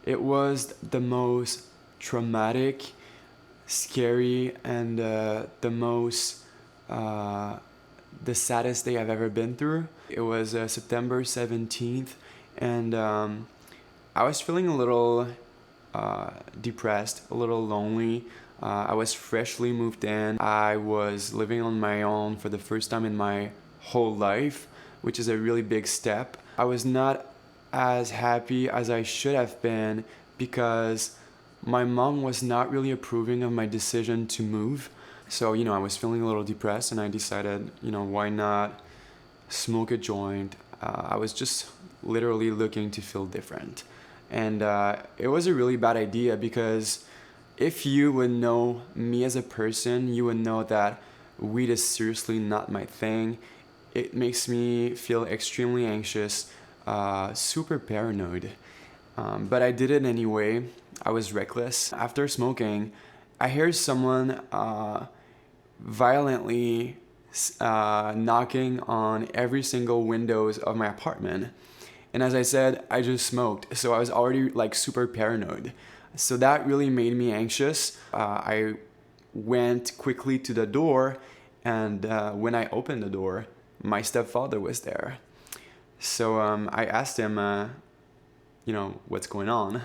It was the most traumatic, scary, and uh, the saddest day I've ever been through. It was September 17th, and I was feeling a little depressed, a little lonely. I was freshly moved in. I was living on my own for the first time in my whole life, which is a really big step. I was not as happy as I should have been because my mom was not really approving of my decision to move. So, I was feeling a little depressed and I decided, why not smoke a joint? I was just literally looking to feel different. And it was a really bad idea because if you would know me as a person, you would know that weed is seriously not my thing. It makes me feel extremely anxious, super paranoid. But I did it anyway. I was reckless. After smoking, I heard someone violently knocking on every single windows of my apartment. And as I said, I just smoked, so I was already like super paranoid. So that really made me anxious. I went quickly to the door, and when I opened the door, my stepfather was there. So I asked him, what's going on?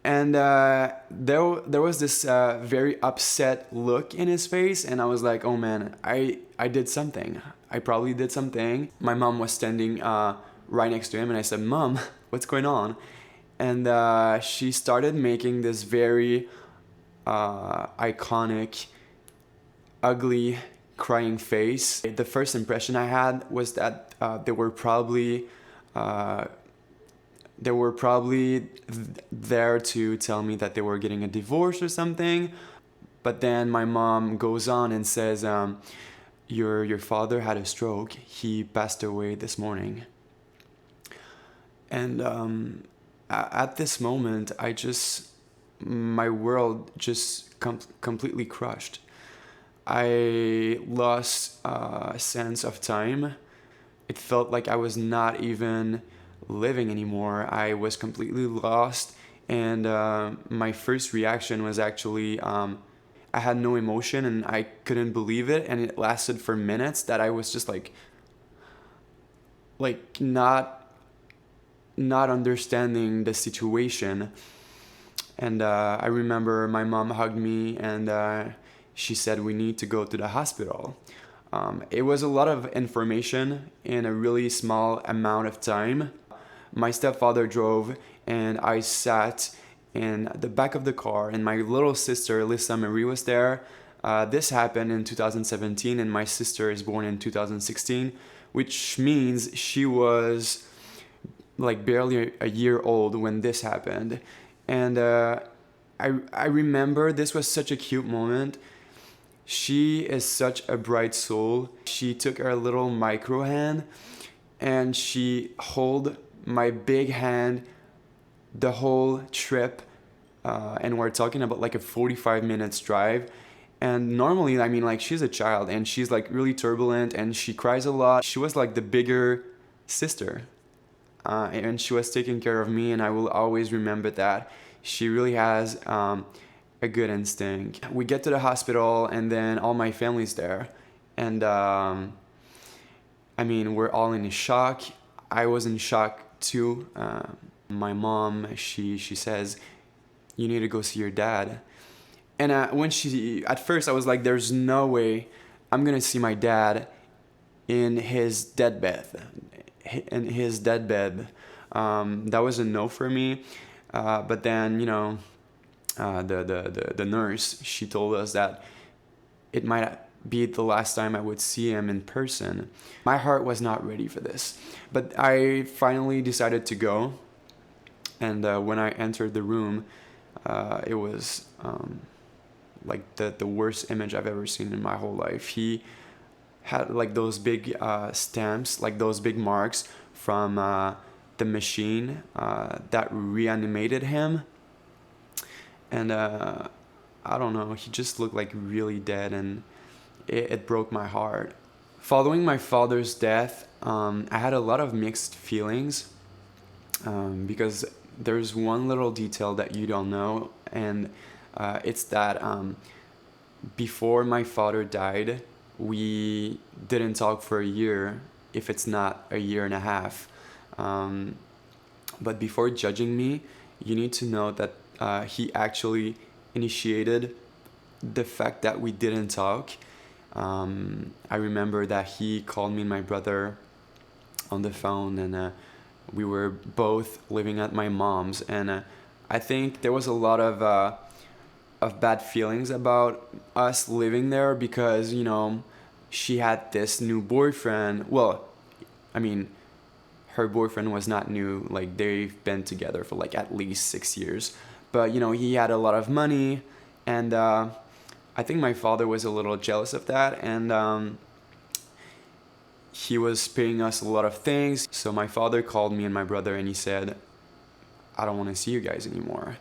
And there was this very upset look in his face, and I was like, oh man, I did something. I probably did something. My mom was standing right next to him, and I said, Mom, what's going on? And she started making this very iconic, ugly, crying face. The first impression I had was that uh, they were probably there to tell me that they were getting a divorce or something. But then my mom goes on and says, your father had a stroke. He passed away this morning. And at this moment, my world just completely crushed. I lost a sense of time. It felt like I was not even living anymore. I was completely lost, and my first reaction was actually I had no emotion and I couldn't believe it, and it lasted for minutes. That I was just like not understanding the situation. And I remember my mom hugged me and she said we need to go to the hospital. It was a lot of information in a really small amount of time. My stepfather drove and I sat in the back of the car, and my little sister Lisa Marie was there. This happened in 2017 and my sister is born in 2016, which means she was like barely a year old when this happened. And I remember this was such a cute moment. She is such a bright soul. She took her little micro hand and she held my big hand the whole trip. And we're talking about like a 45 minutes drive. And normally, I mean, like, she's a child and she's like really turbulent and she cries a lot. She was like the bigger sister. And she was taking care of me, and I will always remember that. She really has a good instinct. We get to the hospital, and then all my family's there, and I mean, we're all in shock. I was in shock too. My mom, she says, "You need to go see your dad." And at first, I was like, "There's no way I'm gonna see my dad in his deathbed." In his deathbed. That was a no for me. But then, the nurse, she told us that it might be the last time I would see him in person. My heart was not ready for this. But I finally decided to go. And when I entered the room, it was like the worst image I've ever seen in my whole life. He had like those big stamps, like those big marks from the machine that reanimated him. And I don't know, he just looked like really dead, and it broke my heart. Following my father's death, I had a lot of mixed feelings because there's one little detail that you don't know, and it's that before my father died, we didn't talk for a year, if it's not a year and a half. Um, but before judging me, you need to know that he actually initiated the fact that we didn't talk. I remember that he called me and my brother on the phone, and we were both living at my mom's, and I think there was a lot of bad feelings about us living there because she had this new boyfriend. Well, I mean, her boyfriend was not new. Like, they've been together for like at least 6 years, but he had a lot of money, and I think my father was a little jealous of that, and he was paying us a lot of things. So my father called me and my brother, and he said, I don't want to see you guys anymore.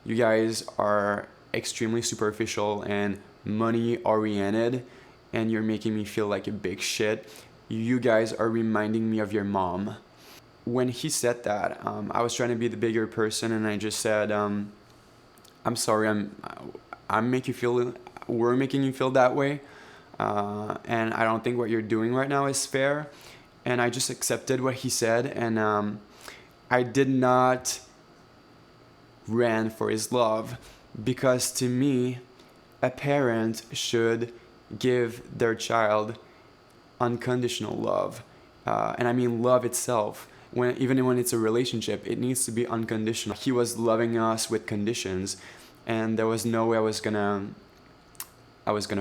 You guys are extremely superficial and money oriented, and you're making me feel like a big shit. You guys are reminding me of your mom. When he said that, I was trying to be the bigger person, and I just said, I'm sorry, I'm making you feel, we're making you feel that way, and I don't think what you're doing right now is fair. And I just accepted what he said, and I did not ran for his love, because to me, a parent should give their child unconditional love, and I mean love itself. Even when it's a relationship, it needs to be unconditional. He was loving us with conditions, and there was no way I was gonna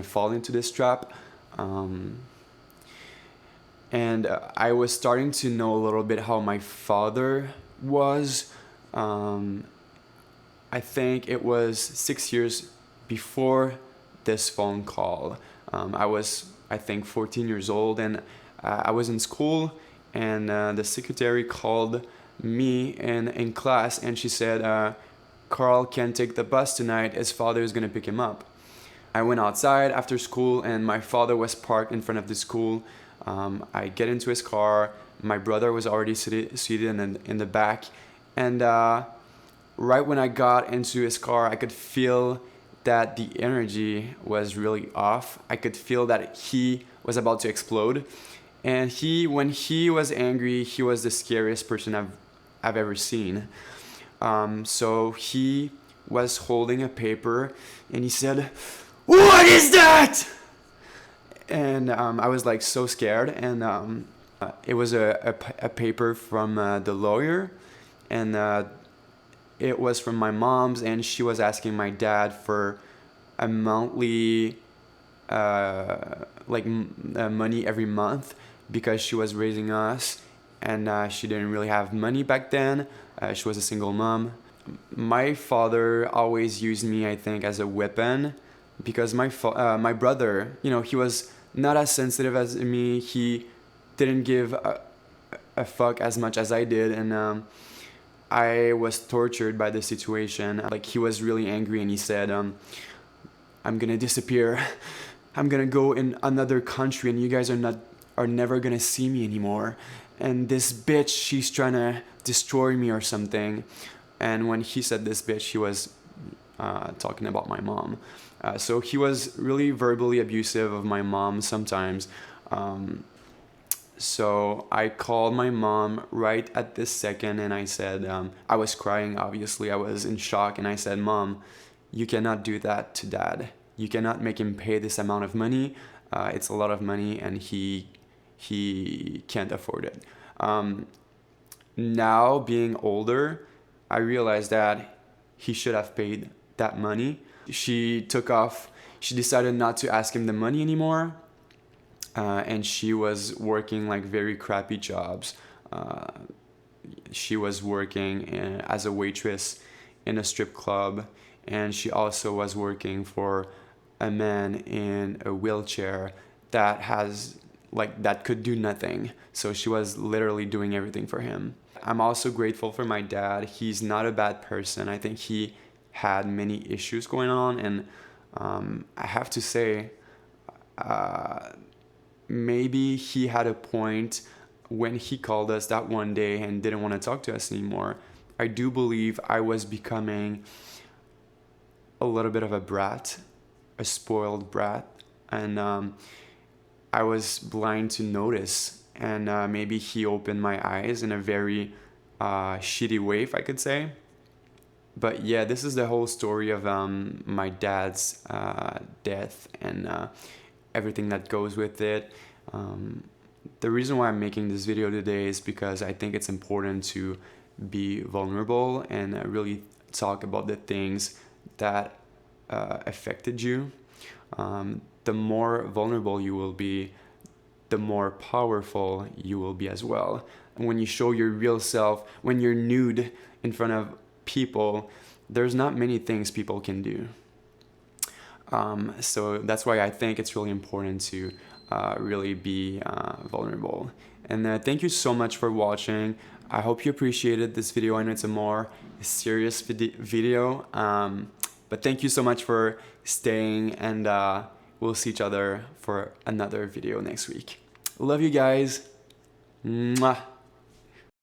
fall into this trap. And I was starting to know a little bit how my father was. I think it was 6 years before this phone call. I was, I think, 14 years old, and I was in school, and the secretary called me in class, and she said, Carl can't take the bus tonight. His father is going to pick him up. I went outside after school, and my father was parked in front of the school. I get into his car. My brother was already seated in the back, and right when I got into his car, I could feel that the energy was really off. I could feel that he was about to explode. And when he was angry, he was the scariest person I've ever seen. So he was holding a paper, and he said, "What is that?" And I was like so scared, and it was a paper from the lawyer, and it was from my mom's, and she was asking my dad for a monthly money every month, because she was raising us, and she didn't really have money back then. She was a single mom. My father always used me, I think, as a weapon, because my brother, he was not as sensitive as me. He didn't give a fuck as much as I did, and I was tortured by the situation. Like, he was really angry, and he said, I'm gonna disappear. I'm gonna go in another country, and you guys are never gonna see me anymore. And this bitch, she's trying to destroy me or something. And when he said this bitch, he was talking about my mom. So he was really verbally abusive of my mom sometimes. So I called my mom right at this second, and I said, I was crying, obviously. I was in shock, and I said, Mom, you cannot do that to Dad. You cannot make him pay this amount of money. It's a lot of money, and he can't afford it. Now, being older, I realized that he should have paid that money. She took off. She decided not to ask him the money anymore. And she was working like very crappy jobs. She was working as a waitress in a strip club, and she also was working for a man in a wheelchair that could do nothing. So she was literally doing everything for him. I'm also grateful for my dad. He's not a bad person. I think he had many issues going on, and I have to say, maybe he had a point when he called us that one day and didn't want to talk to us anymore. I do believe I was becoming a little bit of a brat, a spoiled brat, and I was blind to notice. And maybe he opened my eyes in a very shitty way, if I could say. But yeah, this is the whole story of my dad's death and everything that goes with it. The reason why I'm making this video today is because I think it's important to be vulnerable and really talk about the things that affected you. The more vulnerable you will be, the more powerful you will be as well. And when you show your real self, when you're nude in front of people, there's not many things people can do. So that's why I think it's really important to really be vulnerable. And thank you so much for watching. I hope you appreciated this video. I know it's a more serious video, but thank you so much for staying, and we'll see each other for another video next week. Love you guys. Mwah.